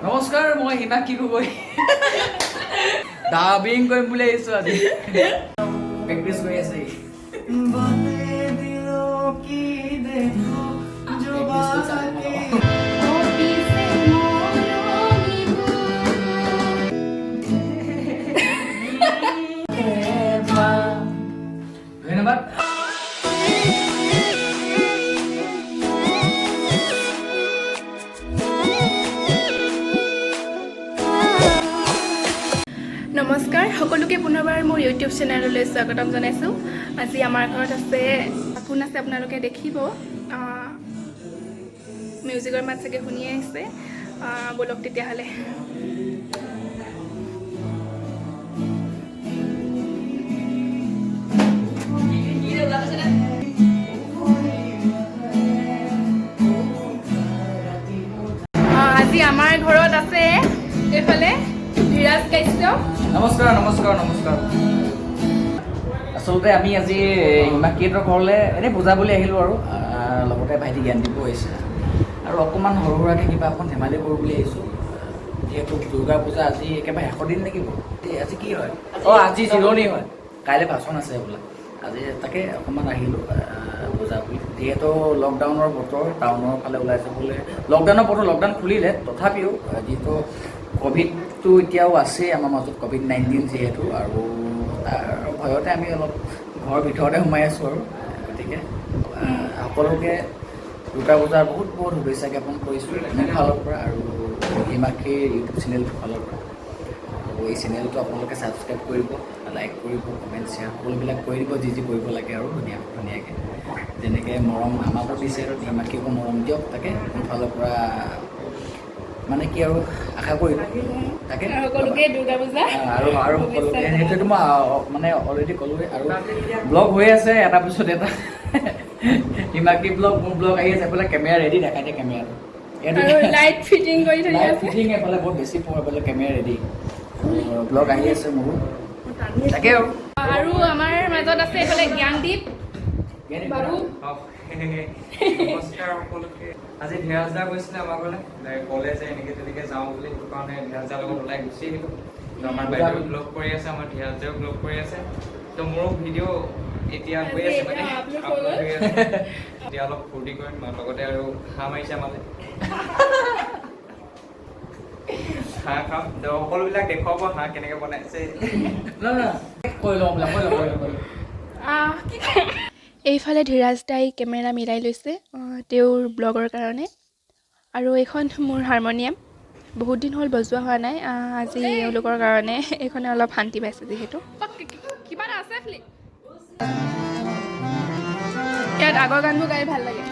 নমস্কাৰ মই হিমাক্ষী গগৈ ডাবিং কৰিম বুলি আহিছোঁ আজি প্ৰেক্টিছ কৰি আছে ধন্যবাদ নমস্কাৰ সকলোকে পুনৰবাৰ মোৰ ইউটিউব চেনেললৈ স্বাগতম জনাইছোঁ। আজি আমাৰ ঘৰত আছে কোন আছে আপোনালোকে দেখিব, মিউজিকৰ মাত চাগে শুনিয়ে আহিছে। ব'লক তেতিয়াহ'লে। আজি আমাৰ ঘৰত আছে এইফালে ধীৰাজ কাশ্যপ। নমস্কাৰ নমস্কাৰ নমস্কাৰ আচলতে আমি আজি হিমাক্ষীহঁতৰ ঘৰলৈ এনেই পূজা বুলি আহিলোঁ আৰু লগতে ভাইটি জ্ঞান দিব আহিছে আৰু অকণমান সৰু সুৰাকৈ কিবা অকণ ধেমালি কৰোঁ বুলি আহিছোঁ। যিহেতু দুৰ্গা পূজা আজি একেবাৰে শেষৰ দিন নেকি আজি কি হয় আজি জিৰণি হয়, কাইলৈ ভাচন আছে বোলে। আজি তাকে অকণমান আহিলোঁ পূজা বুলি। যিহেতু লকডাউনৰ বতৰ, টাউনৰ ফালে ওলাই যাবলৈ লকডাউনৰ বতৰ, লকডাউন খুলিলে তথাপিও যিহেতু ক'ভিডটো এতিয়াও আছেই আমাৰ মাজত, COVID-19 যিহেতু, আৰু তাৰ ভয়তে আমি অলপ ঘৰৰ ভিতৰতে সোমাই আছোঁ আৰু গতিকে সকলোকে দুৰ্গা পূজাৰ বহুত বহুত শুভেচ্ছা জ্ঞাপন কৰিছোঁ মোৰ ফালৰ পৰা আৰু হিমাক্ষীৰ ইউটিউব চেনেলটোৰ ফালৰ পৰা। আৰু এই চেনেলটো আপোনালোকে ছাবস্ক্ৰাইব কৰিব, লাইক কৰিব, কমেণ্ট শ্বেয়াৰ সকলোবিলাক কৰি দিব, যি কৰিব লাগে আৰু ধুনীয়াকৈ যেনেকৈ মৰম আমাকো দিছে আৰু হিমাক্ষীকো মৰম দিয়ক। তাকে মোৰ ফালৰ পৰা মানে কি আৰু আশা কৰিলোঁ তাকে সকলোকে দুৰ্গা পূজা আৰু সকলোকে সেইটোতো মই মানে অলৰেডি ক'লোৱে। আৰু ব্লগ হৈ আছে এটা পিছত এটা হিমাক্ষী ব্লগ, মোৰ ব্লগ আহি আছে। এফালে কেমেৰা ৰেডি, দেখাই দিয়ে কেমেৰাটো, লাইট ফিটিং কৰি থৈ লাইট ফিটিং এফালে বহুত বেছি পৰে, এফালে কেমেৰা ৰেডি, ব্লগ আহি আছে মোৰো তাকে। আৰু আমাৰ মাজত আছে এইফালে জ্ঞানদীপ বাবু। নমস্কাৰ সকলোকে। আজি ধীৰাজ দা গৈছিলে আমাৰ ঘৰলৈ, ক'লে যে এনেকৈ তেনেকৈ যাওঁ বুলি, সেইটো কাৰণে ধীৰাজ দাৰ লগত ওলাই গুচি আহিলোঁ। আমাৰ বাইদেউ ব্লগ কৰি আছে, আমাৰ ধীৰাজ দাও ব্লগ কৰি আছে, তো মোৰো ভিডিঅ' এতিয়া গৈ আছে মানে আপলোড হৈ আছে। এতিয়া অলপ ফূৰ্তি কৰিম লগতে, আৰু হাঁহ মাৰিছে আমালে, হাঁহ খাম, সকলোবিলাক দেখুৱাব হাঁহ কেনেকৈ বনাইছে। এইফালে ধীৰাজ দাই কেমেৰা মিলাই লৈছে তেওঁৰ ব্লগৰ কাৰণে। আৰু এইখন মোৰ হাৰমনিয়াম, বহুত দিন হ'ল বজোৱা হোৱা নাই। আজি এওঁলোকৰ কাৰণে এইখনে অলপ শান্তি পাইছে যিহেতু। কিবা এটা আছে ইয়াত আগৰ গানবোৰ গাই ভাল লাগে।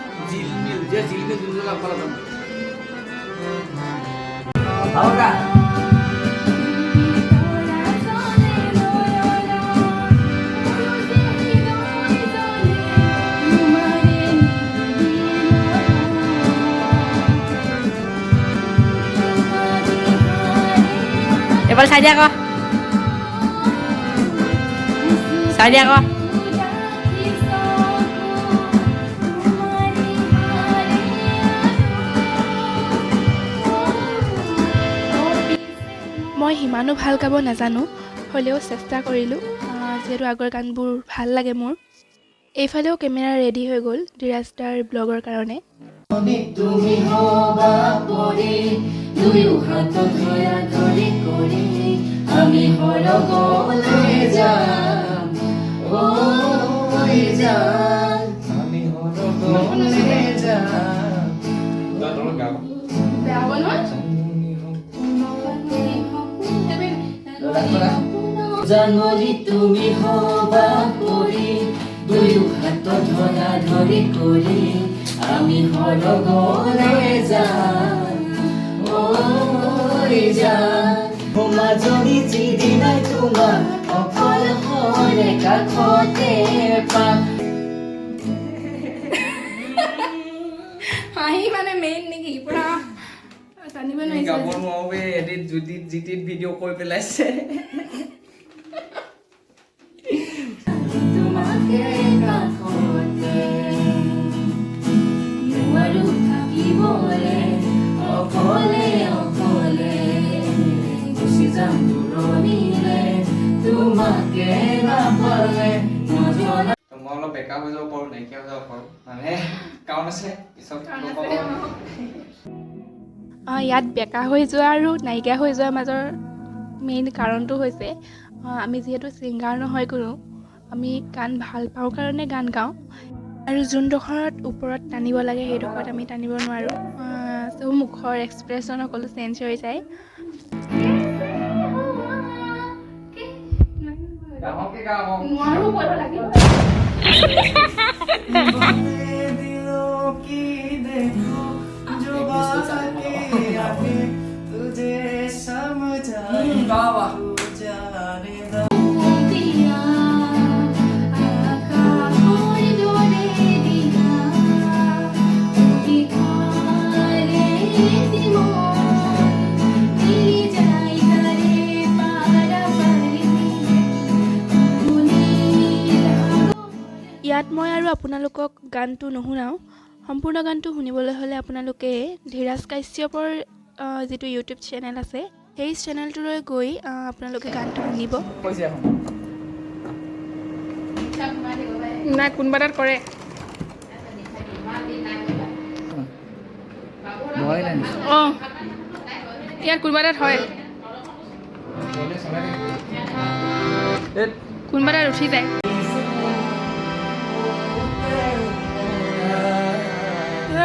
এবাৰ চাই দিয়া আকৌ, চাই দিয়া আকৌ। মই সিমানো ভাল গাব নাজানো, হ'লেও চেষ্টা কৰিলোঁ যিহেতু আগৰ গানবোৰ ভাল লাগে মোৰ। এইফালেও কেমেৰা ৰেডি হৈ গ'ল ধীৰাজ দাৰ ব্লগৰ কাৰণে। তুমি হবা পৰি দুয়ো হাত ধৰা ধৰি কৰি আমি হৰগলৈ যাম, ঐ যাম, আমি হৰগলৈ যাম। জাননী তুমি হবা পৰি দুয়ো হাত ধৰা ধৰি কৰি আমি হৰগলৈ যাম, ঐ যাম। মাজনী যিদিনাই তোমাক অকল হৰে কাষতে পাম। হাঁহি মানে মেইন নেকি, পুৰা জানিব নোৱাৰিছে। গাব নোৱাৰো এডিট জিটিত ভিডিঅ' কৰি পেলাইছে। তোমাকে কাষতে নোৱাৰো থাকিবলৈ অকলে অকলে তোকে নাপালে নজনা তো মই অলপ বেকা হৈ যাব পাৰোঁ নাইকিয়া হৈ যাব পাৰোঁ মানে কাৰণ আছে পিছত গম পাব। ইয়াত বেকা হৈ যোৱা আৰু নাইকিয়া হৈ যোৱাৰ মাজৰ মেইন কাৰণটো হৈছে আমি যিহেতু ছিংগাৰ নহয় কোনো, আমি গান ভাল পাওঁ কাৰণে গান গাওঁ আৰু যোনডোখৰত ওপৰত টানিব লাগে সেইডোখৰত আমি টানিব নোৱাৰোঁ। চ' মুখৰ এক্সপ্ৰেশ্যন সকলো চেঞ্জ হৈ যায়। ডাঙৰকে গাওঁ দিয়া আকাশৰ দৰে দিয়া অধিকাৰে দিমন মিলি যায় তাৰে পাৰাপাৰি ইয়াত মই আৰু আপোনালোকক গানটো নুশুনাওঁ। সম্পূৰ্ণ গানটো শুনিবলৈ হ'লে আপোনালোকে ধীৰাজ কাশ্যপৰ যিটো ইউটিউব চেনেল আছে সেই চেনেলটোলৈ গৈ আপোনালোকে গানটো শুনিব। কৈছে এখন নাই কোনোবা তাত কৰে মই নাই অঁ ইয়াত কোনোবা তাত হয়, কোনোবা তাত উঠি যায়।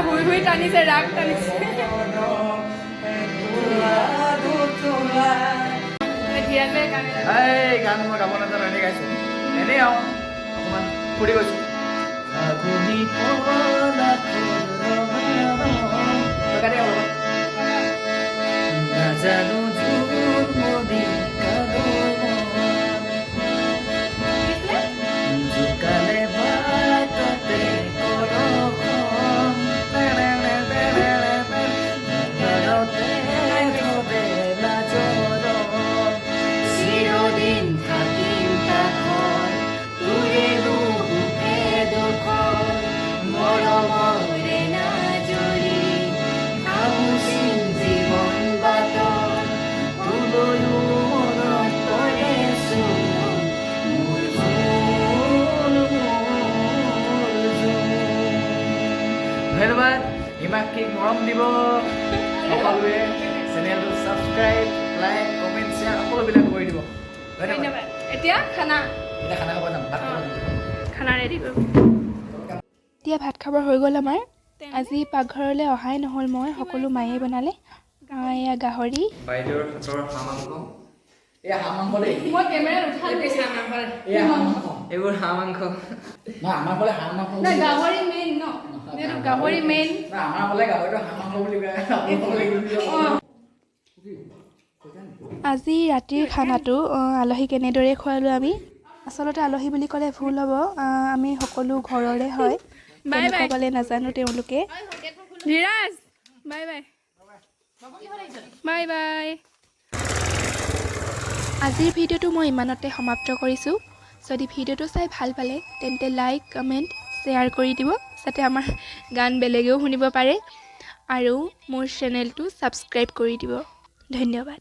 শুই শুই টানিছে, ৰাগ টানিছে। ধীৰাজে গান এই গান মই গাব নাজানো, এনেই গাইছোঁ। এনেই আৰু অকণমান ফুৰি গৈছোঁ। নাজানো জোকালে বাটতে চিৰদিন থাকিম কাষত তোৰে দুখে দুখত মৰমৰে নাজৰি খামুচিন জীৱন বাটত তোলৈও মনত পৰেচোন মোৰ জোন, মোৰ জোন। ধন্যবাদ। ইমানখিনি মৰম দিব সকলোৱে। চেনেলটো ছাবস্ক্ৰাইব, লাইক, কমেণ্ট, শ্বেয়াৰ সকলোবিলাক কৰি দিব। ধন্যবাদ। এতিয়া খানা এতিয়া খানা খাব যাম, ভাত খাব যাম। খানা ৰেডি কৰিব। এতিয়া ভাত খাব হৈ গ'ল আমাৰ। আজি পাকঘৰলৈ অহাই নহ'ল মই, সকলো মায়ে বনালে। এয়া গাহৰি, বাইদেউৰ হাতৰ হাঁহ মাংস, এয়া হাঁহ মাংস দেই। মই কেমেৰাত উঠালো। এয়া হাঁহ মাংস। এইবোৰ হাঁহ মাংস। নহয়, আমাৰ ফালে হাঁহ মাংস বুলি কয়। গাহৰি মেইন ন, এইটো গাহৰি মেইন। নহয়, আমাৰ ফালে গাহৰিটো হাঁহ মাংস বুলি কয়। আপোনালোকৰ ফালে কি বুলি কয়? আজি ৰাতিৰ খানাটো আলহী কেনেদৰে খোৱালোঁ আমি। আচলতে আলহী বুলি ক'লে ভুল হ'ব, আমি সকলো ঘৰৰে হয়। কেনেকুৱা পালে নাজানো তেওঁলোকে। Dhiraj bye bye bye bye. আজিৰ ভিডিঅ'টো মই ইমানতে সমাপ্ত কৰিছোঁ। যদি ভিডিঅ'টো চাই ভাল পালে তেন্তে লাইক, কমেণ্ট, শ্বেয়াৰ কৰি দিব, যাতে আমাৰ গান বেলেগেও শুনিব পাৰে, আৰু মোৰ চেনেলটো ছাবস্ক্ৰাইব কৰি দিব। ধন্যবাদ।